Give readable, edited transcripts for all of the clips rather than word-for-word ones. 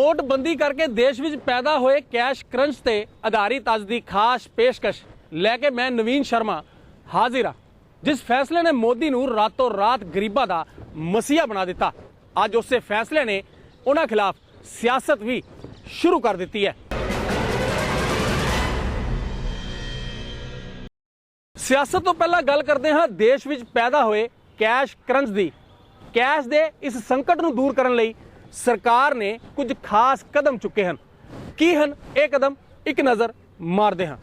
ਨੋਟਬੰਦੀ ਕਰਕੇ ਦੇਸ਼ ਵਿੱਚ ਪੈਦਾ ਹੋਏ ਕੈਸ਼ ਕਰੰਚ ਤੇ ਆਧਾਰਿਤ ਅੱਜ ਦੀ ਖਾਸ ਪੇਸ਼ਕਸ਼ ਲੈ ਕੇ ਮੈਂ ਨਵੀਨ ਸ਼ਰਮਾ ਹਾਜ਼ਰ ਹਾਂ। ਜਿਸ ਫੈਸਲੇ ਨੇ ਮੋਦੀ ਨੂੰ ਰਾਤੋਂ ਰਾਤ ਗਰੀਬਾਂ ਦਾ ਮਸੀਹਾ ਬਣਾ ਦਿੱਤਾ, ਅੱਜ ਉਸੇ ਫੈਸਲੇ ਨੇ ਉਹਨਾਂ ਖਿਲਾਫ ਸਿਆਸਤ ਵੀ ਸ਼ੁਰੂ ਕਰ ਦਿੱਤੀ ਹੈ। ਸਿਆਸਤ ਤੋਂ ਪਹਿਲਾਂ ਗੱਲ ਕਰਦੇ ਹਾਂ ਦੇਸ਼ ਵਿੱਚ ਪੈਦਾ ਹੋਏ ਕੈਸ਼ ਕਰੰਚ ਦੀ। ਕੈਸ਼ ਦੇ ਇਸ ਸੰਕਟ ਨੂੰ ਦੂਰ ਕਰਨ ਲਈ ਸਰਕਾਰ ਨੇ ਕੁਝ ਖਾਸ ਕਦਮ ਚੁੱਕੇ ਹਨ। ਕੀ ਹਨ ਇਹ ਕਦਮ, ਇੱਕ ਨਜ਼ਰ ਮਾਰਦੇ ਹਾਂ।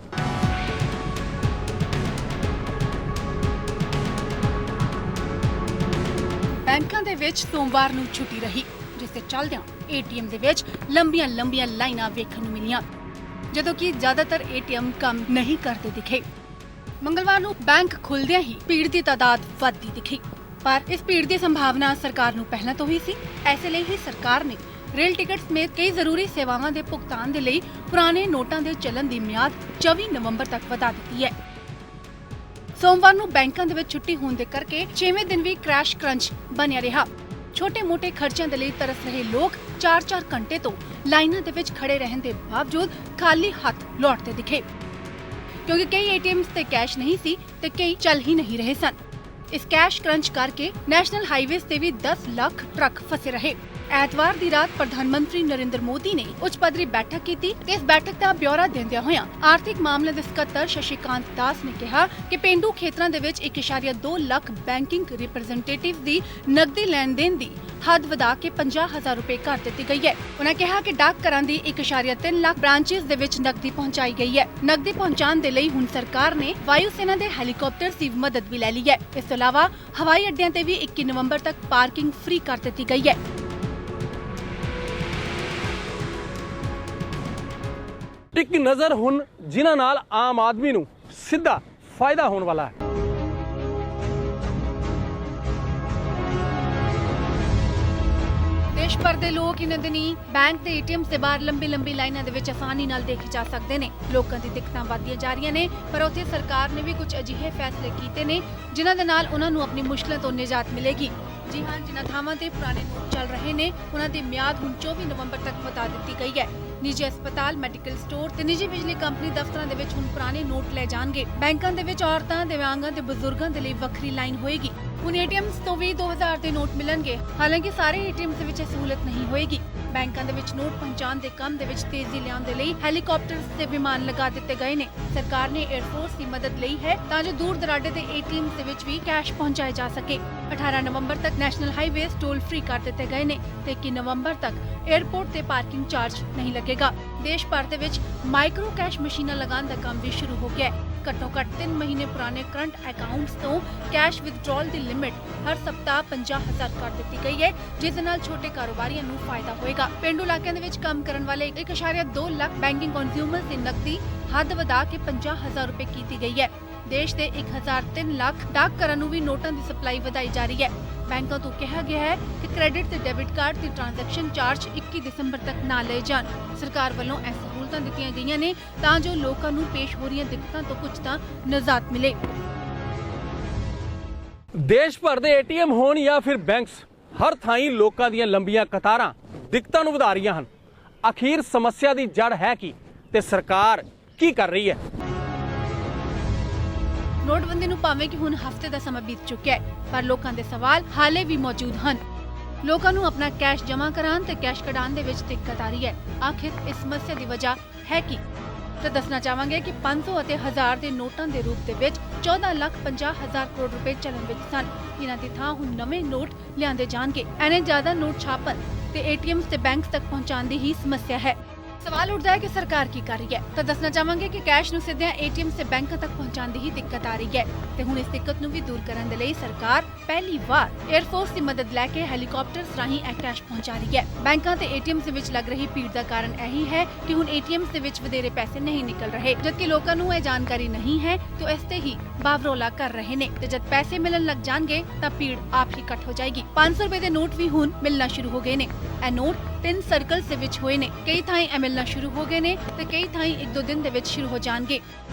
ਬੈਂਕਾਂ ਦੇ ਵਿੱਚ ਸੋਮਵਾਰ ਨੂੰ ਛੁੱਟੀ ਰਹੀ, ਜਿਸ ਦੇ ਚੱਲਦਿਆਂ ਏਟੀਐਮ ਦੇ ਵਿੱਚ ਲੰਬੀਆਂ ਲਾਈਨਾਂ ਵੇਖਣ ਨੂੰ ਮਿਲੀਆਂ, ਜਦੋਂ ਕਿ ਜ਼ਿਆਦਾਤਰ ਏਟੀਐਮ ਕੰਮ ਨਹੀਂ ਕਰਦੇ ਦਿਖੇ। ਮੰਗਲਵਾਰ ਨੂੰ ਬੈਂਕ ਖੁੱਲਦਿਆਂ ਹੀ ਭੀੜ ਦੀ ਤਾਦਾਦ ਵੱਧਦੀ ਦਿਖੀ, ਪਰ ਇਸ ਭੀੜ ਦੀ ਸੰਭਾਵਨਾ ਸਰਕਾਰ ਨੂੰ ਪਹਿਲਾਂ ਤੋਂ ਹੀ ਸੀ। ਐਸੇ ਲਈ ਹੀ ਸਰਕਾਰ ਨੇ ਰੇਲ ਟਿਕਟ ਸਮੇਤ ਕਈ ਜ਼ਰੂਰੀ ਸੇਵਾਵਾਂ ਦੇ ਭੁਗਤਾਨ ਦੇ ਲਈ ਪੁਰਾਣੇ ਨੋਟਾਂ ਦੇ ਚੱਲਣ ਦੀ ਮਿਆਦ 24 ਨਵੰਬਰ ਤੱਕ ਵਧਾ ਦਿੱਤੀ ਹੈ। ਸੋਮਵਾਰ ਨੂੰ ਬੈਂਕਾਂ ਦੇ ਵਿੱਚ ਛੁੱਟੀ ਹੋਣ ਦੇ ਕਰਕੇ 6ਵੇਂ ਦਿਨ ਵੀ ਕੈਸ਼ ਕਰੰਚ ਬਣਿਆ ਰਿਹਾ। ਛੋਟੇ-ਮੋਟੇ ਖਰਚਿਆਂ ਦੇ ਲਈ ਤਰਸ ਰਹੇ ਲੋਕ 4-4 ਘੰਟੇ ਤੋਂ ਲਾਈਨਾਂ ਦੇ ਵਿੱਚ ਖੜੇ ਰਹਿਣ ਦੇ ਬਾਵਜੂਦ ਖਾਲੀ ਹੱਥ ਲੌਟਦੇ ਦਿਖੇ, ਕਿਉਂਕਿ ਕਈ ਏਟੀਐਮਸ ਤੇ ਕੈਸ਼ ਨਹੀਂ ਸੀ ਤੇ ਕਈ ਚੱਲ ਹੀ ਨਹੀਂ ਰਹੇ ਸਨ। ਇਸ ਕੈਸ਼ ਕਰੰਚ ਕਰਕੇ ਨੈਸ਼ਨਲ ਹਾਈਵੇਜ਼ ਤੇ ਵੀ 10 ਲੱਖ ਟਰੱਕ ਫਸੇ ਰਹੇ। ਐਤਵਾਰ ਦੀ ਰਾਤ ਪ੍ਰਧਾਨ ਮੰਤਰੀ ਨਰਿੰਦਰ ਮੋਦੀ ਨੇ ਉੱਚ ਪੱਧਰੀ ਬੈਠਕ ਕੀਤੀ। ਇਸ ਬੈਠਕ ਦਾ ਬਿਊਰਾ ਦਿੰਦਿਆਂ ਹੋਇਆਂ ਆਰਥਿਕ ਮਾਮਲੇ ਦੇ ਸਕੱਤਰ ਸ਼ਸ਼ੀਕਾਂਤ ਦਾਸ ਨੇ ਕਿਹਾ ਕਿ ਪੇਂਡੂ ਖੇਤਰਾਂ ਦੇ ਵਿੱਚ 1.2 ਲੱਖ ਬੈਂਕਿੰਗ ਰਿਪਰੈਜ਼ੈਂਟੇਟਿਵ ਦੀ ਨਕਦੀ ਲੈਣ-ਦੇਣ ਦੀ ਹੱਦ ਵਧਾ ਕੇ 50,000 ਰੁਪਏ ਕਰ ਦਿੱਤੀ ਗਈ ਹੈ। ਉਨ੍ਹਾਂ ਕਿਹਾ ਕਿ ਡਾਕਘਰਾਂ ਦੀ 1.3 ਲੱਖ ਬ੍ਰਾਂਚਿਸ ਦੇ ਵਿੱਚ ਨਕਦੀ ਪਹੁੰਚਾਈ ਗਈ ਹੈ। ਨਕਦੀ ਪਹੁੰਚਾਉਣ ਦੇ ਲਈ ਹੁਣ ਸਰਕਾਰ ਨੇ ਵਾਯੂ ਸੈਨਾ ਦੇ ਹੈਲੀਕਾਪਟਰਸ ਦੀ ਮਦਦ ਵੀ ਲੈ ਲਈ ਹੈ। ਇਸ ਤੋਂ ਇਲਾਵਾ ਹਵਾਈ ਅੱਡਿਆਂ ਤੇ ਵੀ 21 ਨਵੰਬਰ ਤੱਕ ਪਾਰਕਿੰਗ ਫ੍ਰੀ ਕਰ ਦਿੱਤੀ ਗਈ ਹੈ। ਇੱਕ ਨਜ਼ਰ ਹੁਣ ਜਿਨ੍ਹਾਂ ਨਾਲ ਆਮ ਆਦਮੀ ਨੂੰ ਸਿੱਧਾ ਫਾਇਦਾ ਹੋਣ ਵਾਲਾ ਹੈ। ਦੇਸ਼ ਭਰ ਦੇ ਲੋਕ ਇਹਨਾਂ ਦਿਨੀ ਬੈਂਕ ਦੇ ਏਟੀਐਮਸ ਦੇ ਬਾਹਰ ਲੰਬੀ ਲਾਈਨਾਂ ਦੇ ਵਿੱਚ ਆਸਾਨੀ ਨਾਲ ਦੇਖੇ ਜਾ ਸਕਦੇ ਨੇ। ਲੋਕਾਂ ਦੀ ਦਿੱਕਤਾਂ ਵੱਧਦੀਆਂ ਜਾ ਰਹੀਆਂ ਨੇ, ਪਰ ਉੱਥੇ ਸਰਕਾਰ ਨੇ ਵੀ ਕੁਝ ਅਜਿਹੇ ਫੈਸਲੇ ਕੀਤੇ ਨੇ ਜਿਨ੍ਹਾਂ ਦੇ ਨਾਲ ਉਹਨਾਂ ਨੂੰ ਆਪਣੀ ਮੁਸ਼ਕਲਾਂ ਤੋਂ ਨਿਜਾਤ ਮਿਲੇਗੀ। ਜੀ ਹਾਂ, ਜਿਨ੍ਹਾਂ ਥਾਵਾਂ ਤੇ ਪੁਰਾਣੇ ਨੋਟ ਚੱਲ ਰਹੇ ਨੇ ਉਹਨਾਂ ਦੀ ਮਿਆਦ ਹੁਣ 24 ਨਵੰਬਰ ਤੱਕ ਵਧਾ ਦਿੱਤੀ ਗਈ ਹੈ। ਨਿੱਜੀ ਹਸਪਤਾਲ, ਮੈਡੀਕਲ ਸਟੋਰ ਤੇ ਨਿੱਜੀ ਬਿਜਲੀ ਕੰਪਨੀ ਦਫ਼ਤਰਾਂ ਦੇ ਵਿੱਚ ਹੁਣ ਪੁਰਾਣੇ ਨੋਟ ਲੈ ਜਾਣਗੇ। ਬੈਂਕਾਂ ਦੇ ਵਿੱਚ ਔਰਤਾਂ, ਦਿਵਿਆਂਗਾਂ ਤੇ ਬਜ਼ੁਰਗਾਂ ਦੇ ਲਈ ਵੱਖਰੀ ਲਾਈਨ ਹੋਏਗੀ। ਹੁਣ ਏਟੀਐਮਸ ਤੋਂ ਵੀ 2000 ਦੇ ਨੋਟ ਮਿਲਣਗੇ। ਹਾਲਾਂਕਿ ਸਾਰੇ ਏਟੀਐਮਸ ਦੇ ਵਿੱਚ ਇਹ ਸਹੂਲਤ ਨਹੀਂ ਹੋਏਗੀ। ਬੈਂਕਾਂ ਦੇ ਵਿੱਚ ਨੋਟ ਪਹੁੰਚਾਉਣ ਦੇ ਕੰਮ ਦੇ ਵਿੱਚ ਤੇਜ਼ੀ ਲਿਆਉਣ ਦੇ ਲਈ ਹੈਲੀਕਾਪਟਰਸ ਤੇ ਵਿਮਾਨ ਲਗਾ ਦਿੱਤੇ ਗਏ ਨੇ। ਸਰਕਾਰ ਨੇ 에ਅਰਫੋਰਸ ਦੀ ਮਦਦ ਲਈ ਹੈ ਤਾਂ ਜੋ ਦੂਰ ਦਰਾਡੇ ਦੇ ਏਟੀਐਮਸ ਦੇ ਵਿੱਚ ਵੀ ਕੈਸ਼ ਪਹੁੰਚਾਇਆ ਜਾ ਸਕੇ। 18 ਨਵੰਬਰ ਤੱਕ ਨੈਸ਼ਨਲ ਹਾਈਵੇਜ਼ ਟੋਲ ਫ੍ਰੀ ਕਰ ਦਿੱਤੇ ਗਏ ਨੇ ਤੇ 21 ਨਵੰਬਰ ਤੱਕ 에ਅਰਪੋਰਟ ਤੇ ਪਾਰਕਿੰਗ ਚਾਰਜ ਨਹੀਂ ਲੱਗੇਗਾ। ਦੇਸ਼ ਭਰ ਦੇ ਵਿੱਚ ਮਾਈਕਰੋ ਕੈਸ਼ ਮਸ਼ੀਨਾਂ ਲਗਾਉਣ ਦਾ ਕੰਮ ਵੀ ਸ਼ੁਰੂ ਹੋ ਗਿਆ ਹੈ। ਘੱਟੋ ਘੱਟ 3 ਮਹੀਨੇ ਪੁਰਾਣੇ ਕਰੰਟ ਅਕਾਊਂਟਸ ਤੋਂ ਕੈਸ਼ ਵਿਦਡਰਾਅਲ ਦੀ ਲਿਮਿਟ ਹਰ ਸਪਤਾਹ 50,000 ਕਰ ਦਿੱਤੀ ਗਈ ਹੈ, ਜਿਸ ਦੇ ਨਾਲ ਛੋਟੇ ਕਾਰੋਬਾਰੀਆਂ ਨੂੰ ਫਾਇਦਾ ਹੋਏਗਾ। ਪਿੰਡੂ ਇਲਾਕਿਆਂ ਦੇ ਵਿੱਚ ਕੰਮ ਕਰਨ ਵਾਲੇ 1.2 ਲੱਖ ਬੈਂਕਿੰਗ ਕੰਜ਼ਿਊਮਰਸ ਦੀ ਨਕਦੀ ਹੱਦ ਵਧਾ ਕੇ 50,000 ਰੁਪਏ ਕੀਤੀ ਗਈ ਹੈ। ਦੇਸ਼ ਦੇ 1.3 ਲੱਖ ਡਾਕਘਰਾਂ ਨੂੰ ਵੀ ਨੋਟਾਂ ਦੀ ਸਪਲਾਈ ਵਧਾਈ ਜਾ ਰਹੀ ਹੈ। ਬੈਂਕਾਂ ਤੋਂ ਕਿਹਾ ਗਿਆ ਹੈ ਕਿ ਕ੍ਰੈਡਿਟ ਤੇ ਡੈਬਿਟ ਕਾਰਡ ਦੀ ਟ੍ਰਾਂਜੈਕਸ਼ਨ ਚਾਰਜ 21 ਦਸੰਬਰ ਤੱਕ ਨਾ ਲਏ ਜਾਣ। ਸਰਕਾਰ ਵੱਲੋਂ ਇਹ ਸਹੂਲਤਾਂ ਦਿੱਤੀਆਂ ਗਈਆਂ ਨੇ ਤਾਂ ਜੋ ਲੋਕਾਂ ਨੂੰ ਪੇਸ਼ ਹੋ ਰਹੀਆਂ ਦਿੱਕਤਾਂ ਤੋਂ ਕੁਝ ਤਾਂ ਨਿਜਾਤ ਮਿਲੇ। ਦੇਸ਼ ਭਰ ਦੇ ਏਟੀਐਮ ਹੋਣ ਜਾਂ ਫਿਰ ਬੈਂਕਸ, ਹਰ ਥਾਈਂ ਲੋਕਾਂ ਦੀਆਂ ਲੰਬੀਆਂ ਕਤਾਰਾਂ ਦਿੱਕਤਾਂ ਨੂੰ ਵਧਾ ਰਹੀਆਂ ਹਨ। ਆਖਿਰ ਸਮੱਸਿਆ ਦੀ ਜੜ ਹੈ ਕੀ ਤੇ ਸਰਕਾਰ ਕੀ ਕਰ ਰਹੀ ਹੈ? ਨੋਟਬੰਦੀ ਨੂੰ ਭਾਵੇਂ ਕਿ ਹੁਣ ਹਫ਼ਤੇ ਦਾ ਸਮਾਂ ਬੀਤ ਚੁੱਕਿਆ ਹੈ, ਪਰ ਲੋਕਾਂ ਦੇ ਸਵਾਲ ਹਾਲੇ ਵੀ ਮੌਜੂਦ ਹਨ। ਲੋਕਾਂ ਨੂੰ ਆਪਣਾ ਕੈਸ਼ ਜਮ੍ਹਾਂ ਕਰਾਉਣ ਤੇ ਕੈਸ਼ ਕਢਾਉਣ ਦੇ ਵਿੱਚ ਦਿੱਕਤ ਆ ਰਹੀ ਹੈ। ਆਖਿਰ ਇਸ ਸਮੱਸਿਆ ਦੀ ਵਜ੍ਹਾ ਹੈ ਕੀ? ਤਾਂ ਦੱਸਣਾ ਚਾਹਾਂਗੇ ਕਿ 500 ਅਤੇ 1000 ਦੇ ਨੋਟਾਂ ਦੇ ਰੂਪ ਦੇ ਵਿੱਚ 14,50,000 ਕਰੋੜ ਰੁਪਏ ਚੱਲਣ ਵਿੱਚ ਸਨ। ਇਹਨਾਂ ਦੀ ਥਾਂ ਹੁਣ ਨਵੇਂ ਨੋਟ ਲਿਆਂਦੇ ਜਾਣਗੇ। ਐਨੇ ਜ਼ਿਆਦਾ ਨੋਟ ਛਾਪਣ ਤੇ ਏਟੀਐਮਸ ਤੇ ਬੈਂਕਸ ਤੱਕ ਪਹੁੰਚਾਉਣ ਦੀ ਹੀ ਸਮੱਸਿਆ ਹੈ। ਸਵਾਲ ਉੱਠਦਾ ਹੈ ਕਿ ਸਰਕਾਰ ਕੀ ਕਰ ਰਹੀ ਹੈ? ਤਾਂ ਦੱਸਣਾ ਚਾਹਾਂਗੇ ਕਿ ਕੈਸ਼ ਨੂੰ ਸਿੱਧਿਆਂ ਏਟੀਐਮ ਤੇ ਬੈਂਕਾਂ ਤੱਕ ਪਹੁੰਚਾਉਣ ਦੀ ਹੀ ਦਿੱਕਤ ਆ ਰਹੀ ਹੈ ਤੇ ਹੁਣ ਇਸ ਦਿੱਕਤ ਨੂੰ ਵੀ ਦੂਰ ਕਰਨ ਦੇ ਲਈ ਸਰਕਾਰ ਪਹਿਲੀ ਵਾਰ 에ਅਰਫੋਰਸ ਦੀ ਮਦਦ ਲੈ ਕੇ ਹੈਲੀਕਾਪਟਰਸ ਰਾਹੀਂ ਇਹ ਕੈਸ਼ ਪਹੁੰਚਾ ਰਹੀ ਹੈ। ਬੈਂਕਾਂ ਤੇ ਏਟੀਐਮਸ ਦੇ ਵਿੱਚ ਲੱਗ ਰਹੀ ਭੀੜ ਦਾ ਕਾਰਨ ਇਹੀ ਹੈ ਕਿ ਹੁਣ ਏਟੀਐਮਸ ਦੇ ਵਿੱਚ ਵਧੇਰੇ ਪੈਸੇ ਨਹੀਂ ਨਿਕਲ ਰਹੇ, ਜਦਕਿ ਲੋਕਾਂ ਨੂੰ ਇਹ ਜਾਣਕਾਰੀ ਨਹੀਂ ਹੈ ਤੇ ਇਸ ਤੇ ਹੀ ਬਾਵਰੋਲਾ ਕਰ ਰਹੇ ਨੇ ਤੇ ਜਦ ਪੈਸੇ ਮਿਲਣ ਲੱਗ ਜਾਣਗੇ ਤਾਂ ਭੀੜ ਆਪ ਹੀ ਘੱਟ ਹੋ ਜਾਏਗੀ। 500 ਰੁਪਏ ਦੇ ਨੋਟ ਵੀ ਹੁਣ ਮਿਲਣਾ ਸ਼ੁਰੂ ਹੋ ਗਏ ਨੇ। ਇਹ ਨੋਟ 3 ਸਰਕਲਸ ਦੇ ਵਿੱਚ ਹੋਏ ਨੇ। ਕਈ ਥਾਈਂ ਮਿਲਣਾ ਸ਼ੁਰੂ ਹੋ ਗਏ ਨੇ ਤੇ ਕਈ ਥਾਈਂ 1-2 ਦਿਨ ਦੇ ਵਿੱਚ ਸ਼ੁਰੂ ਹੋ ਜਾਣਗੇ।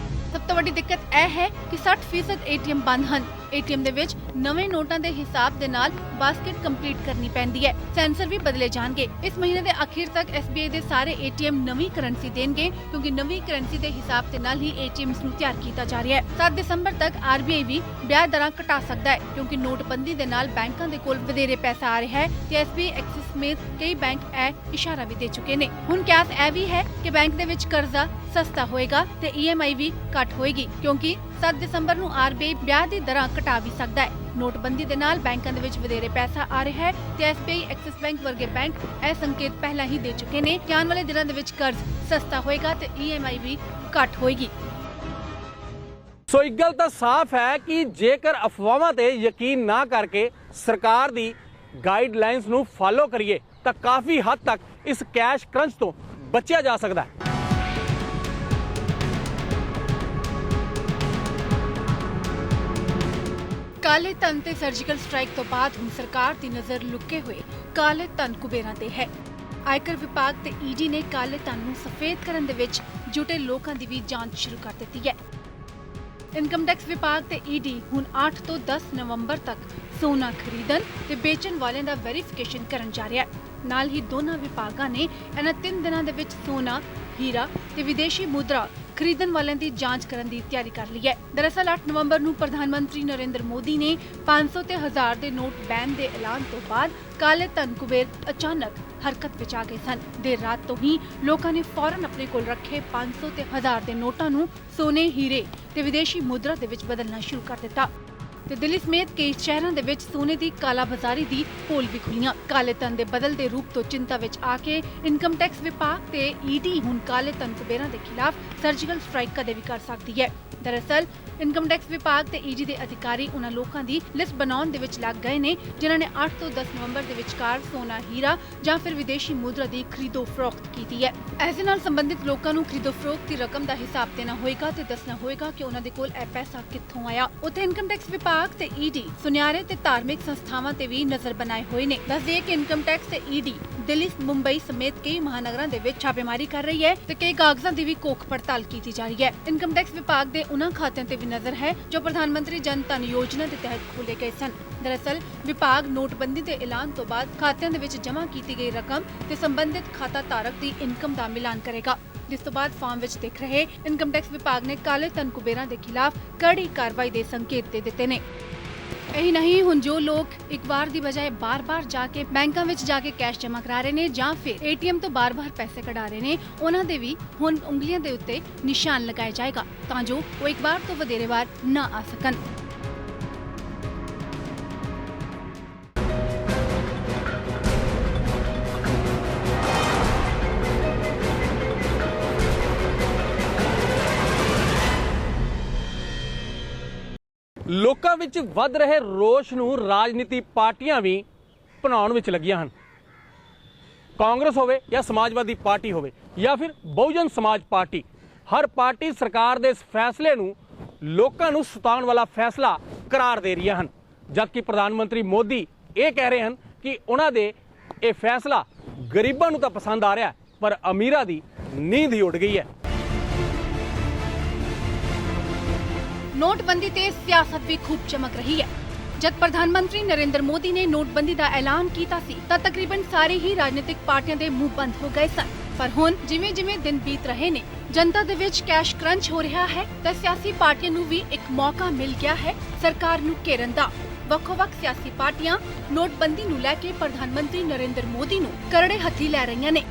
ਸਭ ਸਭ ਤੋਂ ਵੱਡੀ ਦਿੱਕਤ ਇਹ ਹੈ ਕਿ 60% ਏਟੀਐਮ ਬੰਦ ਹਨ। ਏਟੀਐਮ ਦੇ ਵਿੱਚ ਨਵੇਂ ਨੋਟਾਂ ਦੇ ਹਿਸਾਬ ਦੇ ਨਾਲ ਬਾਸਕਟ ਕੰਪਲੀਟ ਕਰਨੀ ਪੈਂਦੀ ਹੈ। ਸੈਂਸਰ ਵੀ ਬਦਲੇ ਜਾਣਗੇ। ਇਸ ਮਹੀਨੇ ਦੇ ਅਖੀਰ ਤੱਕ SBI ਦੇ ਸਾਰੇ ਏਟੀਐਮ ਨਵੀਂ ਕਰੰਸੀ ਦੇਣਗੇ, ਕਿਉਂਕਿ ਨਵੀਂ ਕਰੰਸੀ ਦੇ ਹਿਸਾਬ ਦੇ ਨਾਲ ਹੀ ਏਟੀਐਮਸ ਨੂੰ ਤਿਆਰ ਕੀਤਾ ਜਾ ਰਿਹਾ ਹੈ। 7 ਦਸੰਬਰ ਤੱਕ RBI ਵੀ ਵਿਆਜ ਦਰਾਂ ਘਟਾ ਸਕਦਾ ਹੈ, ਕਿਉਂਕਿ ਨੋਟਬੰਦੀ ਦੇ ਨਾਲ ਬੈਂਕਾਂ ਦੇ ਕੋਲ ਵਧੇਰੇ ਪੈਸਾ ਆ ਰਿਹਾ ਹੈ ਤੇ SBI ਐਕਸਿਸ ਸਮੇਤ ਕਈ ਬੈਂਕ ਇਹ ਇਸ਼ਾਰਾ ਵੀ ਦੇ ਚੁੱਕੇ ਨੇ। ਹੁਣ ਕਿਆਸ ਇਹ ਵੀ ਹੈ ਕਿ ਬੈਂਕ ਦੇ ਵਿੱਚ ਕਰਜ਼ਾ ਸਸਤਾ ਹੋਏਗਾ ਤੇ EMI ਵੀ ਘੱਟ ਹੋਏਗੀ, ਕਿਉਂਕਿ 7 ਦਸੰਬਰ ਨੂੰ RBI ਵਿਆਜ ਦੀ ਦਰਾਂ ਘਟਾ ਵੀ ਸਕਦਾ ਹੈ। ਨੋਟਬੰਦੀ ਦੇ ਨਾਲ ਬੈਂਕਾਂ ਦੇ ਵਿੱਚ ਵਧੇਰੇ ਪੈਸਾ ਆ ਰਿਹਾ ਹੈ ਤੇ SBI ਐਕਸਿਸ ਬੈਂਕ ਵਰਗੇ ਬੈਂਕ ਇਹ ਸੰਕੇਤ ਪਹਿਲਾਂ ਹੀ ਦੇ ਚੁੱਕੇ ਨੇ ਕਿ ਆਉਣ ਵਾਲੇ ਦਿਨਾਂ ਦੇ ਵਿੱਚ ਕਰਜ਼ ਸਸਤਾ ਹੋਏਗਾ ਤੇ EMI ਵੀ ਘੱਟ ਹੋਏਗੀ। ਸੋ ਇੱਕ ਗੱਲ ਤਾਂ ਸਾਫ਼ ਹੈ ਕਿ ਜੇਕਰ ਅਫਵਾਹਾਂ ਤੇ ਯਕੀਨ ਨਾ ਕਰਕੇ ਸਰਕਾਰ ਦੀ ਗਾਈਡਲਾਈਨਸ ਨੂੰ ਫਾਲੋ ਕਰੀਏ ਤਾਂ ਕਾਫੀ ਹੱਦ ਤੱਕ ਇਸ ਕੈਸ਼ ਕਰੰਚ ਤੋਂ ਬਚਿਆ ਜਾ ਸਕਦਾ ਹੈ। ਕਾਲੇ ਧਨ ਤੇ ਸਰਜੀਕਲ ਸਟ੍ਰਾਈਕ ਤੋਂ ਬਾਅਦ ਹੁਣ ਸਰਕਾਰ ਦੀ ਨਜ਼ਰ ਲੁਕੇ ਹੋਏ ਕਾਲੇ ਧਨ ਕੁਬੇਰਾਂ ਤੇ ਹੈ। ਆਇਕਰ ਵਿਭਾਗ ਤੇ ED ਨੇ ਕਾਲੇ ਧਨ ਨੂੰ ਸਫੇਦ ਕਰਨ ਦੇ ਵਿੱਚ ਜੁਟੇ ਲੋਕਾਂ ਦੀ ਵੀ ਜਾਂਚ ਸ਼ੁਰੂ ਕਰ ਦਿੱਤੀ ਹੈ। ਇਨਕਮ ਟੈਕਸ ਵਿਭਾਗ ਤੇ ED ਹੁਣ 8 ਤੋਂ 10 ਨਵੰਬਰ ਤੱਕ ਸੋਨਾ ਖਰੀਦਣ ਤੇ ਵੇਚਣ ਵਾਲਿਆਂ ਦਾ ਵੈਰੀਫਿਕੇਸ਼ਨ ਕਰਨ ਜਾ ਰਿਹਾ ਹੈ। ਨਾਲ ਹੀ ਦੋਨਾਂ ਵਿਭਾਗਾਂ ਨੇ ਇਹਨਾਂ 3 ਦਿਨਾਂ ਦੇ ਵਿੱਚ ਸੋਨਾ, ਹੀਰਾ ਤੇ ਵਿਦੇਸ਼ੀ ਮੁਦਰਾ ਖਰੀਦਣ ਵਾਲਿਆਂ ਦੀ ਜਾਂਚ ਕਰਨ ਦੀ ਤਿਆਰੀ ਕਰ ਲਈ ਹੈ। ਦਰਅਸਲ 8 ਨਵੰਬਰ ਨੂੰ ਪ੍ਰਧਾਨ ਮੰਤਰੀ ਨਰਿੰਦਰ ਮੋਦੀ ਨੇ 500 ਤੇ 1000 ਦੇ ਨੋਟ ਬੈਨ ਦੇ ਐਲਾਨ ਤੋਂ ਬਾਅਦ ਕਾਲੇ ਧਨ ਕੁਬੇਰ ਅਚਾਨਕ ਹਰਕਤ ਵਿੱਚ ਆ ਗਏ ਸਨ। ਦੇਰ ਰਾਤ ਤੋਂ ਹੀ ਲੋਕਾਂ ਨੇ ਫੌਰਨ ਆਪਣੇ ਕੋਲ ਰੱਖੇ 500 ਤੇ 1000 ਦੇ ਨੋਟਾਂ ਨੂੰ ਸੋਨੇ, ਹੀਰੇ ਤੇ ਵਿਦੇਸ਼ੀ ਮੁਦਰਾ ਦੇ ਵਿੱਚ ਬਦਲਣਾ ਸ਼ੁਰੂ ਕਰ ਦਿੱਤਾ ਤੇ ਦਿੱਲੀ ਸਮੇਤ ਕਈ ਸ਼ਹਿਰਾਂ ਦੇ ਵਿੱਚ ਸੋਨੇ ਦੀ ਕਾਲਾਬਾਜ਼ਾਰੀ ਦੀ ਪੋਲ ਵੀ ਖੁੱਲੀਆਂ। ਕਾਲੇ ਧਨ ਦੇ ਬਦਲਦੇ ਰੂਪ ਤੋਂ ਚਿੰਤਾ ਵਿੱਚ ਆ ਕੇ ਇਨਕਮ ਟੈਕਸ ਵਿਭਾਗ ਤੇ ED ਹੁਣ ਕਾਲੇ ਧਨ ਕੁਬੇਰਾਂ ਦੇ ਖਿਲਾਫ ਸਰਜੀਕਲ ਸਟ੍ਰਾਈਕ ਕਦੇ ਵੀ ਕਰ ਸਕਦੀ ਹੈ। ਦਰਅਸਲ ਇਨਕਮ ਟੈਕਸ ਵਿਭਾਗ ਤੇ ED ਦੇ ਅਧਿਕਾਰੀ ਉਹਨਾਂ ਲੋਕਾਂ ਦੀ ਲਿਸਟ ਬਣਾਉਣ ਦੇ ਵਿੱਚ ਲੱਗ ਗਏ ਨੇ ਜਿਨ੍ਹਾਂ ਨੇ 8 ਤੋਂ 10 ਨਵੰਬਰ ਦੇ ਵਿਚਕਾਰ ਸੋਨਾ, ਹੀਰਾ ਜਾਂ ਫਿਰ ਵਿਦੇਸ਼ੀ ਮੁਦਰਾ ਦੀ ਖਰੀਦੋ ਫਰੋਖਤ ਕੀਤੀ ਹੈ। ਇਸ ਦੇ ਨਾਲ ਸੰਬੰਧਿਤ ਲੋਕਾਂ ਨੂੰ ਖਰੀਦੋ ਫਰੋਖਤ ਦੀ ਰਕਮ ਦਾ ਹਿਸਾਬ ਦੇਣਾ ਹੋਏਗਾ ਤੇ ਦੱਸਣਾ ਹੋਏਗਾ ਕਿ ਉਹਨਾਂ ਦੇ ਕੋਲ ਇਹ ਪੈਸਾ ਕਿੱਥੋਂ ਆਇਆ। ਉੱਥੇ ਇਨਕਮ ਟੈਕਸ ਵਿਭਾਗ ਤੇ ED ਸੁਨਿਆਰੇ ਤੇ ਧਾਰਮਿਕ ਸੰਸਥਾਵਾਂ ਤੇ ਵੀ ਨਜ਼ਰ ਬਣਾਏ ਹੋਏ ਨੇ। ਦੱਸਦੇ ਕਿ ਇਨਕਮ ਟੈਕਸ ਤੇ ED ਦਿੱਲੀ, ਮੁੰਬਈ ਸਮੇਤ ਕਈ ਮਹਾਨਗਰਾਂ ਦੇ ਵਿੱਚ ਛਾਪੇਮਾਰੀ ਕਰ ਰਹੀ ਹੈ ਤੇ ਕਈ ਕਾਗਜ਼ਾਂ ਦੀ ਵੀ ਕੋਖ ਪੜਤਾਲ ਕੀਤੀ ਜਾ ਰਹੀ ਹੈ। ਇਨਕਮ ਟੈਕਸ ਵਿਭਾਗ ਦੇ ਉਹਨਾਂ ਖਾਤਿਆਂ ਤੇ ਵੀ ਨਜ਼ਰ ਹੈ ਜੋ ਪ੍ਰਧਾਨ ਮੰਤਰੀ ਜਨ ਧਨ ਯੋਜਨਾ ਦੇ ਤਹਿਤ ਖੋਲੇ ਗਏ ਸਨ। ਦਰਅਸਲ ਵਿਭਾਗ ਨੋਟਬੰਦੀ ਦੇ ਐਲਾਨ ਤੋਂ ਬਾਅਦ ਖਾਤਿਆਂ ਦੇ ਵਿੱਚ ਜਮ੍ਹਾਂ ਕੀਤੀ ਗਈ ਰਕਮ ਤੇ ਸੰਬੰਧਿਤ ਖਾਤਾ ਧਾਰਕ ਦੀ ਇਨਕਮ ਦਾ ਮਿਲਾਨ ਕਰੇਗਾ, ਜਿਸ ਤੋਂ ਬਾਅਦ ਫਾਰਮ ਵਿੱਚ ਦਿਖ ਰਹੇ ਇਨਕਮ ਟੈਕਸ ਵਿਭਾਗ ਨੇ ਕਾਲੇ ਧਨ ਕੁਬੇਰਾਂ ਦੇ ਖਿਲਾਫ ਕੜੀ ਕਾਰਵਾਈ ਦੇ ਸੰਕੇਤ ਦੇ ਦਿੱਤੇ ਨੇ। ਇਹੀ ਨਹੀਂ, ਹੁਣ ਜੋ ਲੋਕ ਇੱਕ ਵਾਰ ਦੀ ਬਜਾਏ ਬਾਰ-ਬਾਰ ਜਾ ਕੇ ਬੈਂਕਾਂ ਵਿੱਚ ਜਾ ਕੇ ਕੈਸ਼ ਜਮ੍ਹਾਂ ਕਰਾ ਰਹੇ ਨੇ ਜਾਂ ਫਿਰ ATM ਤੋਂ ਬਾਰ-ਬਾਰ ਪੈਸੇ ਕਢਾ ਰਹੇ ਨੇ, ਉਹਨਾਂ ਦੇ ਵੀ ਹੁਣ ਉਂਗਲੀਆਂ ਦੇ ਉੱਤੇ ਨਿਸ਼ਾਨ ਲਗਾਇਆ ਜਾਏਗਾ ਤਾਂ ਜੋ ਉਹ ਇੱਕ ਵਾਰ ਤੋਂ ਵਧੇਰੇ ਵਾਰ ਨਾ ਆ ਸਕਣ। ਲੋਕਾਂ ਵਿੱਚ ਵੱਧ ਰਹੇ ਰੋਸ਼ ਨੂੰ ਰਾਜਨੀਤੀ ਪਾਰਟੀਆਂ ਵੀ ਭੁਨਾਉਣ ਵਿੱਚ ਲੱਗੀਆਂ ਹਨ। ਕਾਂਗਰਸ ਹੋਵੇ ਜਾਂ ਸਮਾਜਵਾਦੀ ਪਾਰਟੀ ਹੋਵੇ ਜਾਂ ਫਿਰ ਬਹੁਜਨ ਸਮਾਜ ਪਾਰਟੀ, ਹਰ ਪਾਰਟੀ ਸਰਕਾਰ ਦੇ ਇਸ ਫੈਸਲੇ ਨੂੰ ਲੋਕਾਂ ਨੂੰ ਸਤਾਉਣ ਵਾਲਾ ਫੈਸਲਾ ਕਰਾਰ ਦੇ ਰਹੀਆਂ ਹਨ, ਜਦਕਿ ਪ੍ਰਧਾਨ ਮੰਤਰੀ ਮੋਦੀ ਇਹ ਕਹਿ ਰਹੇ ਹਨ ਕਿ ਉਹਨਾਂ ਦੇ ਇਹ ਫੈਸਲਾ ਗਰੀਬਾਂ ਨੂੰ ਤਾਂ ਪਸੰਦ ਆ ਰਿਹਾ ਪਰ ਅਮੀਰਾਂ ਦੀ ਨੀਂਦ ਹੀ ਉੱਡ ਗਈ ਹੈ। ਨੋਟਬੰਦੀ ਤੇ ਸਿਆਸਤ ਵੀ ਖੂਬ ਚਮਕ ਰਹੀ ਹੈ। ਜਦ ਪ੍ਰਧਾਨ ਮੰਤਰੀ ਨਰਿੰਦਰ ਮੋਦੀ ਨੇ ਨੋਟਬੰਦੀ ਦਾ ਐਲਾਨ ਕੀਤਾ ਸੀ ਤਾਂ ਤਕਰੀਬਨ ਸਾਰੇ ਹੀ ਰਾਜਨੀਤਿਕ ਪਾਰਟੀਆਂ ਦੇ ਮੂੰਹ ਬੰਦ ਹੋ ਗਏ ਸਨ। ਪਰ ਹੁਣ ਜਿਵੇਂ-ਜਿਵੇਂ ਦਿਨ ਬੀਤ ਰਹੇ ਨੇ, ਜਨਤਾ ਦੇ ਵਿੱਚ ਕੈਸ਼ ਕਰੰਚ ਹੋ ਰਿਹਾ ਹੈ ਤਾਂ ਸਿਆਸੀ ਪਾਰਟੀਆਂ ਨੂੰ ਵੀ ਇੱਕ ਮੌਕਾ ਮਿਲ ਗਿਆ ਹੈ ਸਰਕਾਰ ਨੂੰ ਘੇਰਨ ਦਾ। ਵੱਖੋ-ਵੱਖ ਸਿਆਸੀ ਪਾਰਟੀਆਂ ਨੋਟਬੰਦੀ ਨੂੰ ਲੈ ਕੇ ਪ੍ਰਧਾਨ ਮੰਤਰੀ ਨਰਿੰਦਰ ਮੋਦੀ ਨੂੰ ਕਰੜੇ ਹੱਥੀ ਲੈ ਰਹੀਆਂ ਨੇ।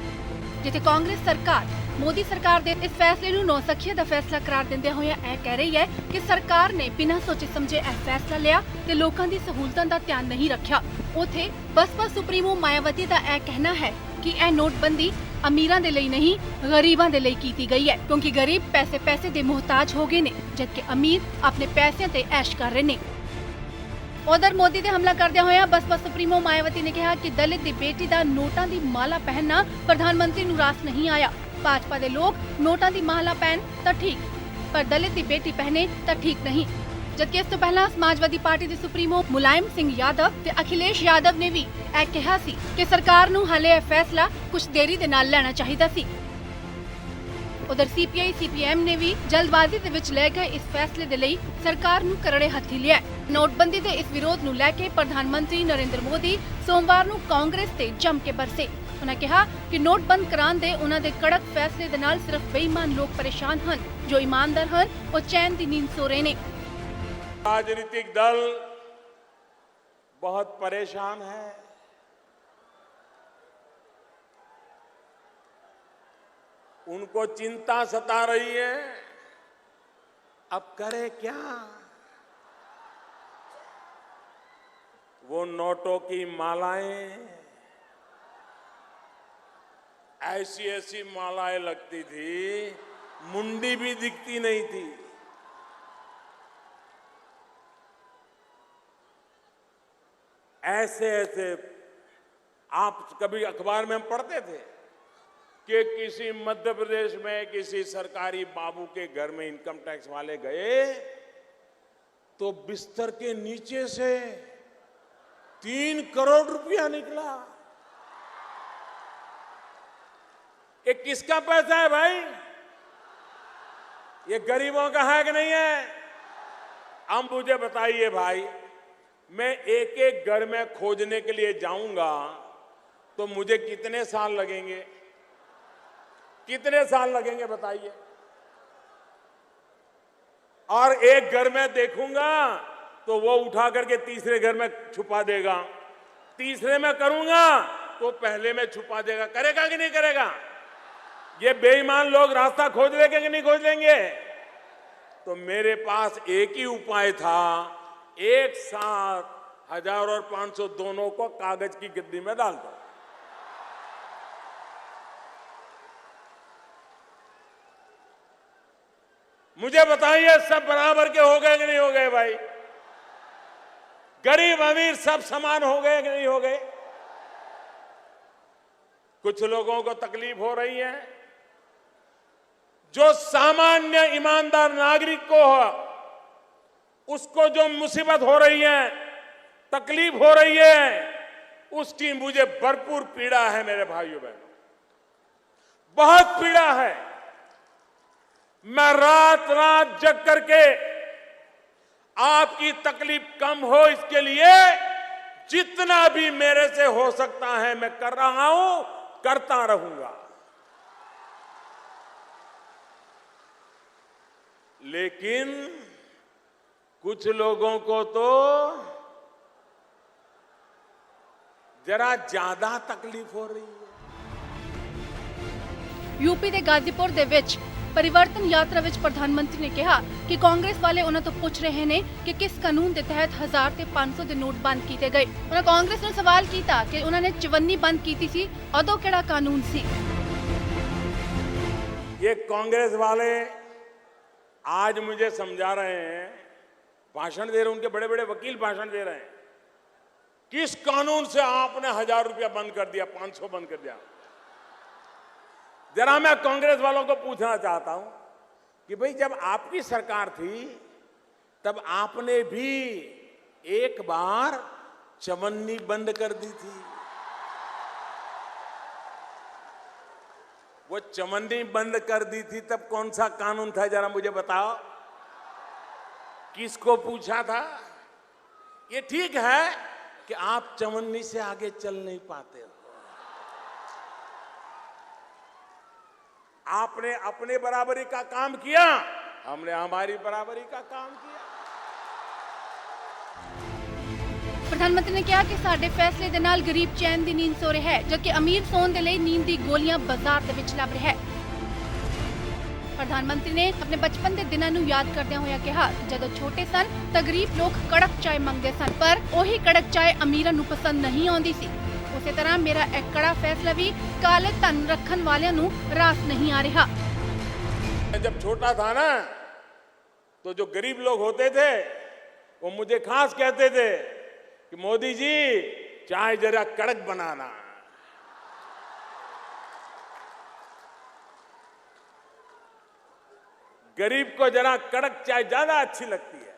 ਜਿੱਥੇ ਕਾਂਗਰਸ ਸਰਕਾਰ ਮੋਦੀ ਸਰਕਾਰ ਦੇ ਇਸ ਫੈਸਲੇ ਨੂੰ ਨੌਸਖੀਆ ਦਾ ਫੈਸਲਾ ਕਰਾਰ ਦਿੰਦਿਆਂ ਹੋਇਆਂ ਇਹ ਕਹਿ ਰਹੀ ਹੈ ਕਿ ਸਰਕਾਰ ਨੇ ਬਿਨਾਂ ਸੋਚੇ ਸਮਝੇ ਇਹ ਫੈਸਲਾ ਲਿਆ ਤੇ ਲੋਕਾਂ ਦੀ ਸਹੂਲਤਾਂ ਦਾ ਧਿਆਨ ਨਹੀਂ ਰੱਖਿਆ। ਉੱਥੇ ਬਸਪਾ ਸੁਪਰੀਮੋ ਮਾਇਆਵਤੀ ਦਾ ਇਹ ਕਹਿਣਾ ਹੈ ਕਿ ਇਹ ਨੋਟਬੰਦੀ ਅਮੀਰਾਂ ਦੇ ਲਈ ਨਹੀਂ, ਗਰੀਬਾਂ ਦੇ ਲਈ ਕੀਤੀ ਗਈ ਹੈ, ਕਿਉਂਕਿ ਗਰੀਬ ਪੈਸੇ ਦੇ ਮੁਹਤਾਜ ਹੋ ਗਏ ਨੇ ਜਦਕਿ ਅਮੀਰ ਆਪਣੇ ਪੈਸਿਆਂ ਤੇ ਐਸ਼ ਕਰ ਰਹੇ ਨੇ। ਉਧਰ ਮੋਦੀ ਤੇ ਹਮਲਾ ਕਰਦਿਆਂ ਹੋਇਆ ਬਸਪਾ ਸੁਪਰੀਮੋ ਮਾਇਆਵਤੀ ਨੇ ਕਿਹਾ ਕਿ ਦਲਿਤ ਦੀ ਬੇਟੀ ਦਾ ਨੋਟਾਂ ਦੀ ਮਾਲਾ ਪਹਿਨਣਾ ਪ੍ਰਧਾਨ ਮੰਤਰੀ ਨੂੰ ਰਾਸ ਨਹੀਂ ਆਇਆ। ਭਾਜਪਾ ਦੇ ਲੋਕ ਨੋਟਾਂ ਦੀ ਮਾਲਾ ਪਹਿਨ ਤਾਂ ਠੀਕ, ਪਰ ਦਲਿਤ ਦੀ ਬੇਟੀ ਪਹਿਨੇ ਤਾਂ ਠੀਕ ਨਹੀਂ। ਜਦਕਿ ਇਸ ਤੋਂ ਪਹਿਲਾਂ ਸਮਾਜਵਾਦੀ ਪਾਰਟੀ ਦੇ ਸੁਪਰੀਮੋ ਮੁਲਾਇਮ ਸਿੰਘ ਯਾਦਵ ਤੇ ਅਖਿਲੇਸ਼ ਯਾਦਵ ਨੇ ਵੀ ਇਹ ਕਿਹਾ ਸੀ ਕਿ ਸਰਕਾਰ ਨੂੰ ਹਾਲੇ ਇਹ ਫੈਸਲਾ ਕੁਝ ਦੇਰੀ ਦੇ ਨਾਲ ਲੈਣਾ ਚਾਹੀਦਾ ਸੀ। ਉਧਰ ਸੀਪੀਆਈ ਸੀਪੀਐਮ ਨੇ ਵੀ ਜਲਦਬਾਜ਼ੀ ਦੇ ਵਿੱਚ ਲੈ ਗਏ ਇਸ ਫੈਸਲੇ ਦੇ ਲਈ ਸਰਕਾਰ ਨੂੰ ਕਰੜੇ ਹੱਥੀ ਲਿਆ। ਨੋਟਬੰਦੀ ਦੇ ਇਸ ਵਿਰੋਧ ਨੂੰ ਲੈ ਕੇ ਪ੍ਰਧਾਨ ਮੰਤਰੀ ਨਰਿੰਦਰ ਮੋਦੀ ਸੋਮਵਾਰ ਨੂੰ ਕਾਂਗਰਸ ਤੇ ਜੰਮ ਕੇ ਬਰਸੇ। उन्होंने कहा कि नोट बंद कराने दे उन्हां दे कड़क फैसले दे नाल सिर्फ बेईमान लोग परेशान हन, जो ईमानदार हन और चैन दी नींद सो रहे ने। राजनीतिक दल बहुत परेशान है। उनको चिंता सता रही है, अब करे क्या? वो नोटों की मालाएं ऐसी ऐसी मालाएं लगती थी, मुंडी भी दिखती नहीं थी। ऐसे ऐसे आप कभी अखबार में हम पढ़ते थे कि किसी मध्य प्रदेश में किसी सरकारी बाबू के घर में इनकम टैक्स वाले गए तो बिस्तर के नीचे से 3 करोड़ रुपया निकला। ये किसका पैसा है भाई? ये गरीबों का है कि नहीं है? अब मुझे बताइए भाई, मैं एक एक घर में खोजने के लिए जाऊंगा तो मुझे कितने साल लगेंगे? कितने साल लगेंगे बताइए? और एक घर में देखूंगा तो वो उठा करके तीसरे घर में छुपा देगा, तीसरे में करूंगा तो पहले में छुपा देगा। करेगा कि नहीं करेगा? ये बेईमान लोग रास्ता खोज लेंगे कि नहीं खोज लेंगे? तो मेरे पास एक ही उपाय था, एक साथ 1000 और 500 दोनों को कागज की गद्दी में डाल दो। मुझे बताइए, सब बराबर के हो गए कि नहीं हो गए भाई? गरीब अमीर सब समान हो गए कि नहीं हो गए? कुछ लोगों को तकलीफ हो रही है, जो सामान्य ईमानदार नागरिक को हो, उसको जो मुसीबत हो रही है, तकलीफ हो रही है, उसकी मुझे भरपूर पीड़ा है मेरे भाइयों बहनों, बहुत पीड़ा है। मैं रात रात जग करके आपकी तकलीफ कम हो इसके लिए जितना भी मेरे से हो सकता है मैं कर रहा हूं, करता रहूंगा। लेकिन कुछ लोगों को तो जरा ज्यादा तकलीफ हो रही है। यूपी ਦੇ ਗਾਜ਼ੀਪੁਰ ਦੇ ਵਿੱਚ परिवर्तन यात्रा विच प्रधानमंत्री ने कहा कि कांग्रेस वाले उन्होंने तो पूछ रहे हैं कि किस कानून के तहत 1000 ते 500 के नोट बंद किए गए। उन्होंने कांग्रेस ने सवाल किया कि उन्होंने चवन्नी बंद की थी, उदों केड़ा कानून सी? ये कांग्रेस वाले आज मुझे समझा रहे हैं, भाषण दे रहे हैं, उनके बड़े बड़े वकील भाषण दे रहे हैं, किस कानून से आपने 1000 रुपया बंद कर दिया, 500 बंद कर दिया। जरा मैं कांग्रेस वालों को पूछना चाहता हूं कि भाई जब आपकी सरकार थी तब आपने भी एक बार चवन्नी बंद कर दी थी। वो चवन्नी बंद कर दी थी तब कौन सा कानून था, जरा मुझे बताओ। किसको पूछा था? ये ठीक है कि आप चवन्नी से आगे चल नहीं पाते हो, आपने अपने बराबरी का काम किया, हमने हमारी बराबरी का काम किया। प्रधानमंत्री ने कहा कि साडे फैसले दे नाल गरीब चैन दी नींद सो रहा है, जबकि अमीर सोन दे लई नींद दी गोलियां बाजार दे विच लभ रहा है। प्रधानमंत्री ने अपने बचपन के दिनों नूं याद करदे होया कहा कि जदों छोटे सन तां गरीब लोग कड़क चाय मंगदे सन, पर ओही कड़क चाय अमीरां नूं पसंद नहीं आउंदी सी। उसी तरह मेरा एक कड़ा फैसला भी काले धन रखन वालियां नूं रास नहीं आ रहा। जब छोटा था ना तो जो गरीब लोग होते थे वो मुझे खास कहते थे कि मोदी जी चाय जरा कड़क बनाना। गरीब को जरा कड़क चाय ज्यादा अच्छी लगती है।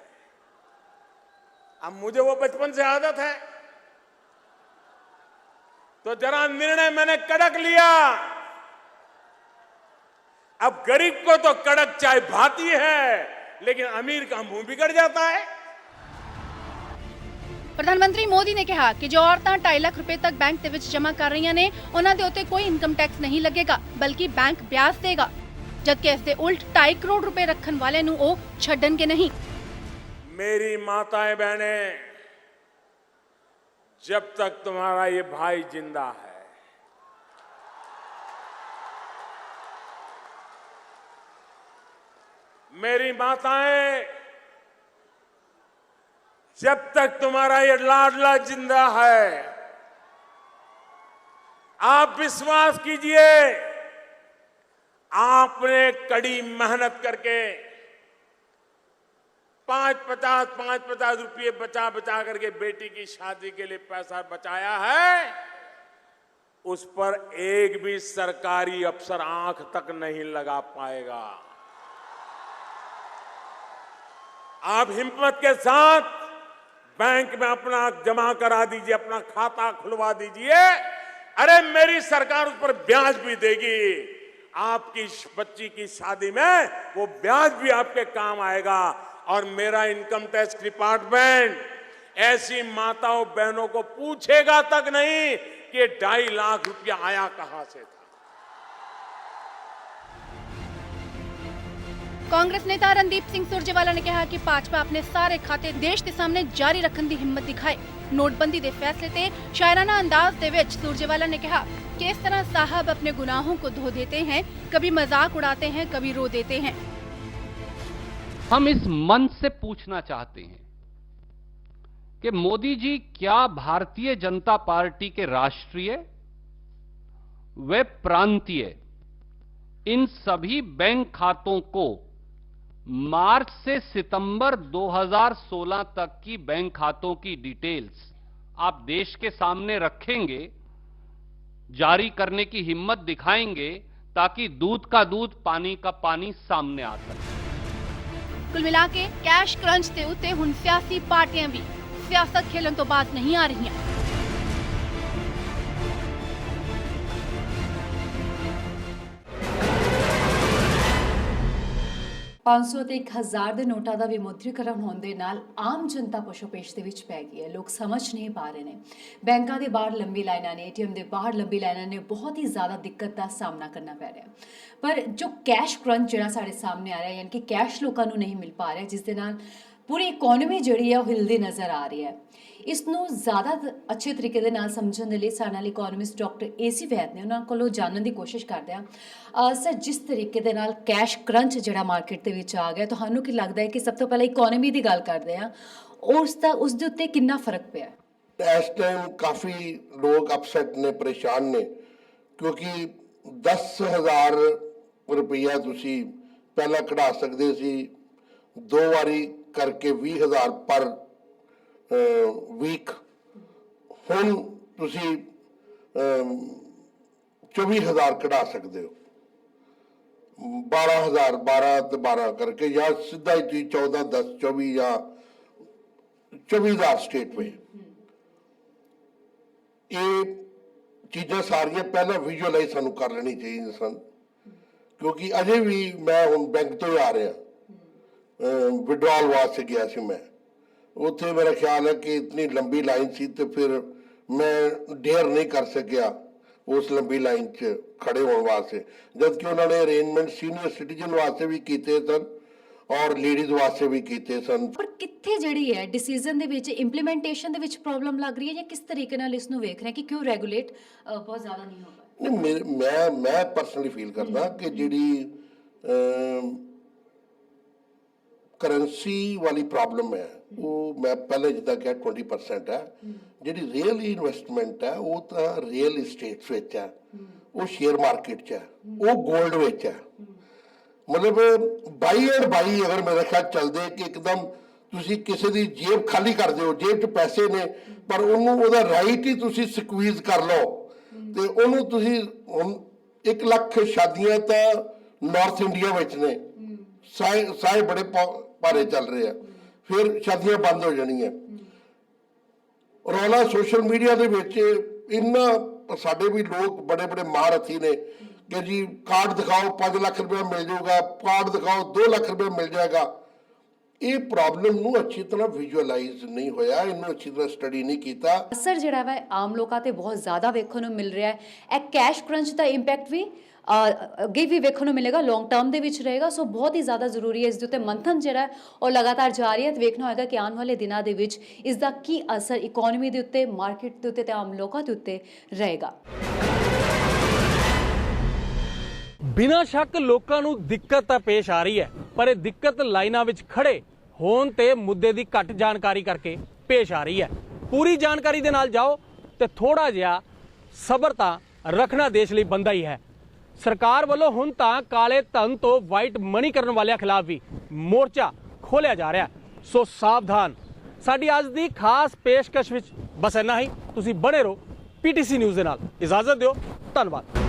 अब मुझे वो बचपन से आदत है, तो जरा निर्णय मैंने कड़क लिया। अब गरीब को तो कड़क चाय भाती है, लेकिन अमीर का मुंह बिगड़ जाता है। ਪ੍ਰਧਾਨ ਮੋਦੀ ਨੇ ਕਿਹਾ ਕਿ ਜੋ ਔਰਤਾਂ 2.5 ਲੱਖ ਰੁਪਏ ਤੱਕ ਬੈਂਕ ਦੇ ਵਿੱਚ ਜਮ੍ਹਾਂ ਕਰ ਰਹੀਆਂ ਨੇ ਉਹਨਾਂ ਦੇ ਉੱਤੇ ਕੋਈ ਇਨਕਮ ਟੈਕਸ ਨਹੀਂ ਲੱਗੇਗਾ, ਬਲਕਿ ਬੈਂਕ ਵਿਆਜ ਦੇਗਾ, ਜਦਕਿ ਇਸ ਦੇ ਉਲਟ 2.5 ਕਰੋੜ ਰੁਪਏ ਰੱਖਣ ਵਾਲਿਆਂ ਨੂੰ ਉਹ ਛੱਡਣਗੇ नहीं। मेरी माताएं बहनें, जब तक तुम्हारा ये भाई जिंदा है, मेरी माताएं, जब तक तुम्हारा ये लाडला जिंदा है, आप विश्वास कीजिए, आपने कड़ी मेहनत करके 5-50 रुपये बचा बचा करके बेटी की शादी के लिए पैसा बचाया है, उस पर एक भी सरकारी अफसर आंख तक नहीं लगा पाएगा। आप हिम्मत के साथ बैंक में अपना जमा करा दीजिए, अपना खाता खुलवा दीजिए। अरे मेरी सरकार उस पर ब्याज भी देगी। आपकी बच्ची की शादी में वो ब्याज भी आपके काम आएगा। और मेरा इनकम टैक्स डिपार्टमेंट ऐसी माताओं बहनों को पूछेगा तक नहीं कि 2.5 लाख रुपया आया कहां से था। कांग्रेस नेता रणदीप सिंह सुरजेवाला ने कहा कि भाजपा अपने सारे खाते देश के सामने जारी रखने की हिम्मत दिखाए। नोटबंदी के फैसले से शायराना अंदाज दे विच सुरजेवाला ने कहा कि इस तरह साहब अपने गुनाहों को धो देते हैं, कभी मजाक उड़ाते हैं, कभी रो देते हैं। हम इस मंच से पूछना चाहते हैं कि मोदी जी क्या भारतीय जनता पार्टी के राष्ट्रीय व प्रांतीय इन सभी बैंक खातों को मार्च से सितंबर 2016 तक की बैंक खातों की डिटेल्स आप देश के सामने रखेंगे, जारी करने की हिम्मत दिखाएंगे ताकि दूध का दूध पानी का पानी सामने आ सके। कुल मिला के कैश क्रंच के उत्ते हुण सियासी पार्टियां भी सियासत खेलन तो बाज नहीं आ रही। 500 ਤੇ 1000 ਦੇ ਨੋਟਾਂ ਦਾ ਵਿਮੁਦਰੀਕਰਨ ਹੋਣ ਦੇ ਨਾਲ ਆਮ ਜਨਤਾ ਪੁੱਛੋ-ਪੇਸ਼ ਦੇ ਵਿੱਚ ਪੈ ਗਈ ਹੈ। ਲੋਕ ਸਮਝ ਨਹੀਂ ਪਾ ਰਹੇ ਨੇ। ਬੈਂਕਾਂ ਦੇ ਬਾਹਰ ਲੰਬੀ ਲਾਈਨਾਂ ਨੇ, ਏਟੀਐਮ ਦੇ ਬਾਹਰ ਲੰਬੀ ਲਾਈਨਾਂ ਨੇ, ਬਹੁਤ ਹੀ ਜ਼ਿਆਦਾ ਦਿੱਕਤ ਦਾ ਸਾਹਮਣਾ ਕਰਨਾ ਪੈ ਰਿਹਾ। ਪਰ ਜੋ ਕੈਸ਼ ਕਰੰਚ ਜਿਹੜਾ ਸਾਡੇ ਸਾਹਮਣੇ ਆ ਰਿਹਾ, ਯਾਨੀ ਕਿ ਕੈਸ਼ ਲੋਕਾਂ ਨੂੰ ਨਹੀਂ ਮਿਲ ਪਾ ਰਿਹਾ, ਜਿਸ ਦੇ ਨਾਲ ਪੂਰੀ ਇਕਨੋਮੀ ਜਿਹੜੀ ਹੈ ਉਹ ਹਿਲਦੀ ਨਜ਼ਰ ਆ ਰਹੀ ਹੈ। ਇਸ ਨੂੰ ਜ਼ਿਆਦਾ ਅੱਛੇ ਤਰੀਕੇ ਦੇ ਨਾਲ ਸਮਝਣ ਦੇ ਲਈ ਸਾਡੇ ਨਾਲ ਇਕਨੋਮਿਸਟ ਡਾਕਟਰ ਏਸੀ ਵੈਦ ਨੇ, ਉਹਨਾਂ ਕੋਲੋਂ ਜਾਣਨ ਦੀ ਕੋਸ਼ਿਸ਼ ਕਰਦੇ ਹਾਂ। ਸਰ, ਜਿਸ ਤਰੀਕੇ ਦੇ ਨਾਲ ਕੈਸ਼ ਕਰੰਚ ਜਿਹੜਾ ਮਾਰਕੀਟ ਦੇ ਵਿੱਚ ਆ ਗਿਆ, ਤੁਹਾਨੂੰ ਕੀ ਲੱਗਦਾ ਹੈ ਕਿ ਸਭ ਤੋਂ ਪਹਿਲਾਂ ਇਕਨੋਮੀ ਦੀ ਗੱਲ ਕਰਦੇ ਹਾਂ, ਉਸ ਦੇ ਉੱਤੇ ਕਿੰਨਾ ਫਰਕ ਪਿਆ? ਇਸ ਟਾਈਮ ਕਾਫੀ ਲੋਕ ਅਪਸੈਟ ਨੇ, ਪਰੇਸ਼ਾਨ ਨੇ, ਕਿਉਂਕਿ 10,000 ਰੁਪਈਆ ਤੁਸੀਂ ਪਹਿਲਾਂ ਕਢਾ ਸਕਦੇ ਸੀ, 2 ਵਾਰੀ ਕਰਕੇ 20,000 ਪਰ ਵੀਕ, ਹੁਣ ਤੁਸੀਂ 24,000 ਕਢਾ ਸਕਦੇ ਹੋ। 12,000 12 ਤੇ 12 ਕਰਕੇ, ਜਾਂ ਸਿੱਧਾ ਹੀ ਤੁਸੀਂ 14 10 24 ਜਾਂ 24,000 ਸਟੇਟ ਵੇ। ਇਹ ਚੀਜ਼ਾਂ ਸਾਰੀਆਂ ਪਹਿਲਾਂ ਵਿਜ਼ੂਅਲਾਈਜ਼ ਸਾਨੂੰ ਕਰ ਲੈਣੀ ਚਾਹੀਦੀ ਸਨ, ਕਿਉਂਕਿ ਅਜੇ ਵੀ ਮੈਂ ਹੁਣ ਬੈਂਕ ਤੋਂ ਆ ਰਿਹਾ, ਵਿਡਰਾਲ ਵਾਸਤੇ ਗਿਆ ਸੀ ਮੈਂ, ਉੱਥੇ ਮੇਰਾ ਖਿਆਲ ਹੈ ਕਿ ਇਤਨੀ ਲੰਬੀ ਲਾਈਨ ਸੀ ਤੇ ਫਿਰ ਮੈਂ ਡੇਅਰ ਨਹੀਂ ਕਰ ਸਕਿਆ ਉਸ ਲੰਬੀ ਲਾਈਨ 'ਚ ਖੜੇ ਹੋਣ ਵਾਸਤੇ, ਜਦਕਿ ਉਹਨਾਂ ਨੇ ਅਰੇਂਜਮੈਂਟ ਸੀਨੀਅਰ ਸਿਟੀਜ਼ਨ ਵਾਸਤੇ ਵੀ ਕੀਤੇ ਸਨ ਔਰ ਲੇਡੀਜ਼ ਵਾਸਤੇ ਵੀ ਕੀਤੇ ਸਨ। ਪਰ ਕਿੱਥੇ ਜਿਹੜੀ ਹੈ ਡਿਸੀਜਨ ਦੇ ਵਿੱਚ, ਇੰਪਲੀਮੈਂਟੇਸ਼ਨ ਦੇ ਵਿੱਚ ਪ੍ਰੋਬਲਮ ਲੱਗ ਰਹੀ ਹੈ, ਜਾਂ ਕਿਸ ਤਰੀਕੇ ਨਾਲ ਇਸ ਨੂੰ ਵੇਖ ਰਹੇ ਕਿ ਕਿਉਂ ਰੈਗੂਲੇਟ ਬਹੁਤ ਜ਼ਿਆਦਾ ਨਹੀਂ ਹੋ ਰਿਹਾ? ਨਹੀਂ, ਮੈਂ ਪਰਸਨਲੀ ਫੀਲ ਕਰਦਾ ਕਿ ਜਿਹੜੀ ਕਰੰਸੀ ਵਾਲੀ ਪ੍ਰੋਬਲਮ ਹੈ ਉਹ ਮੈਂ ਪਹਿਲੇ ਜਿੱਦਾਂ ਕਿਹਾ 20% ਹੈ। ਜਿਹੜੀ ਰੀਅਲ ਇਨਵੈਸਟਮੈਂਟ ਹੈ ਉਹ ਤਾਂ ਰੀਅਲ ਇਸਟੇਟਸ ਵਿੱਚ ਹੈ, ਉਹ ਸ਼ੇਅਰ ਮਾਰਕੀਟ 'ਚ ਹੈ, ਉਹ ਗੋਲਡ ਵਿੱਚ ਹੈ। ਮਤਲਬ ਬਾਈ ਐਂਡ ਬਾਈ ਅਗਰ ਮੇਰਾ ਖਿਆਲ ਚੱਲਦੇ ਕਿ ਇੱਕਦਮ ਤੁਸੀਂ ਕਿਸੇ ਦੀ ਜੇਬ ਖਾਲੀ ਕਰ ਦਿਓ, ਜੇਬ 'ਚ ਪੈਸੇ ਨੇ ਪਰ ਉਹਨੂੰ ਉਹਦਾ ਰਾਈਟ ਹੀ ਤੁਸੀਂ ਸਕਵੀਜ਼ ਕਰ ਲਓ ਤੇ ਉਹਨੂੰ ਤੁਸੀਂ ਹੁਣ 1 ਲੱਖ ਸ਼ਾਦੀਆਂ ਤਾਂ ਨਾਰਥ ਇੰਡੀਆ ਵਿੱਚ ਨੇ, ਸਾਏ ਬੜੇ ਭਾਰੇ ਚੱਲ ਰਹੇ ਆ, ਫਿਰ ਸ਼ਾਦੀਆਂ ਬੰਦ ਹੋ ਜਾਣੀਆਂ। ਰੌਲਾ ਸੋਸ਼ਲ ਮੀਡੀਆ ਦੇ ਵਿੱਚ ਇੰਨਾ, ਸਾਡੇ ਵੀ ਲੋਕ ਬੜੇ ਬੜੇ ਮਹਾਰਥੀ ਨੇ कि जी कार्ड दिखाओ 5 लाख रुपया मिल जाऊगा, कार्ड दिखाओ 2 लाख रुपया मिल जाएगा। ये प्रॉब्लम ਨੂੰ अच्छी तरह विजुअलाइज नहीं होया, इन्हों अच्छी तरह स्टडी नहीं किया। ਅਸਰ ਜਿਹੜਾ ਵਾ ਆਮ ਲੋਕਾਂ ਤੇ ਬਹੁਤ ਜ਼ਿਆਦਾ ਵੇਖਣ ਨੂੰ ਮਿਲ ਰਿਹਾ ਹੈ। ਇਹ ਕੈਸ਼ ਕ੍ਰੰਚ ਦਾ ਇੰਪੈਕਟ ਵੀ ਅੱਗੇ ਵੀ ਵੇਖਣ ਨੂੰ ਮਿਲੇਗਾ, ਲੌਂਗ ਟਰਮ ਦੇ ਵਿੱਚ ਰਹੇਗਾ। ਸੋ ਬਹੁਤ ਹੀ ਜ਼ਿਆਦਾ ਜ਼ਰੂਰੀ ਹੈ ਇਸ ਦੇ ਉੱਤੇ ਮੰਥਨ ਜਿਹੜਾ ਉਹ ਲਗਾਤਾਰ ਜਾਰੀ ਹੈ। ਵੇਖਣਾ ਹੋਏਗਾ ਕਿ ਆਉਣ ਵਾਲੇ ਦਿਨਾਂ ਦੇ ਵਿੱਚ ਇਸ ਦਾ ਕੀ ਅਸਰ ਇਕਨੋਮੀ ਦੇ ਉੱਤੇ, ਮਾਰਕੀਟ ਦੇ ਉੱਤੇ ਤੇ ਆਮ ਲੋਕਾਂ ਦੇ ਉੱਤੇ ਰਹੇਗਾ। ਬਿਨਾਂ ਸ਼ੱਕ ਲੋਕਾਂ ਨੂੰ ਦਿੱਕਤ ਤਾਂ ਪੇਸ਼ ਆ ਰਹੀ ਹੈ, ਪਰ ਇਹ ਦਿੱਕਤ ਲਾਈਨਾਂ ਵਿੱਚ ਖੜੇ ਹੋਣ ਤੇ ਮੁੱਦੇ ਦੀ ਘੱਟ ਜਾਣਕਾਰੀ ਕਰਕੇ ਪੇਸ਼ ਆ ਰਹੀ ਹੈ। ਪੂਰੀ ਜਾਣਕਾਰੀ ਦੇ ਨਾਲ ਜਾਓ ਤੇ ਥੋੜਾ ਜਿਹਾ ਸਬਰ ਤਾਂ ਰੱਖਣਾ ਦੇਸ਼ ਲਈ ਬਣਦਾ ਹੀ ਹੈ। ਸਰਕਾਰ ਵੱਲੋਂ ਹੁਣ ਤਾਂ ਕਾਲੇ ਧਨ ਤੋਂ ਵਾਈਟ ਮਨੀ ਕਰਨ ਵਾਲਿਆਂ ਖਿਲਾਫ ਵੀ ਮੋਰਚਾ ਖੋਲਿਆ ਜਾ ਰਿਹਾ, ਸੋ ਸਾਵਧਾਨ। ਸਾਡੀ ਅੱਜ ਦੀ ਖਾਸ ਪੇਸ਼ਕਸ਼ ਵਿੱਚ ਬਸ ਇੰਨਾ ਹੀ। ਤੁਸੀਂ ਬਣੇ ਰਹੋ PTC ਨਿਊਜ਼ ਦੇ ਨਾਲ। ਇਜਾਜ਼ਤ ਦਿਓ, ਧੰਨਵਾਦ।